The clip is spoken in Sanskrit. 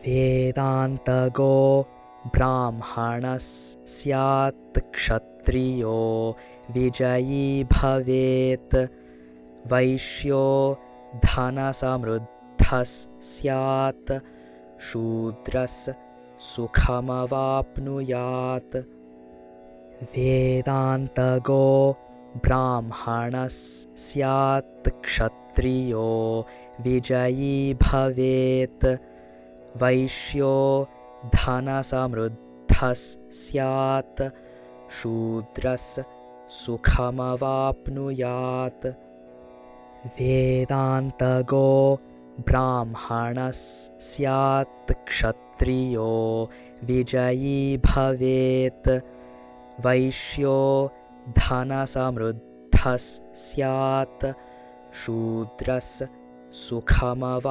वेदान्तगो ब्राह्मणः स्यात् क्षत्रियो विजयी भवेत् वैश्यो धनसमृद्धः स्यात् शूद्रः सुखमवाप्नुयात् वेदान्तगो ब्राह्मणः स्यात् क्षत्रियो विजयी भवेत् वैश्यो धनसमृद्धः स्यात् शूद्रः सुखमवाप्नुयात् वेदान्तगो ब्राह्मणः स्यात् क्षत्रियो विजयी भवेत् वैश्यो धनसमृद्धः स्यात् शूद्रः सुखमवाप्नुयात्।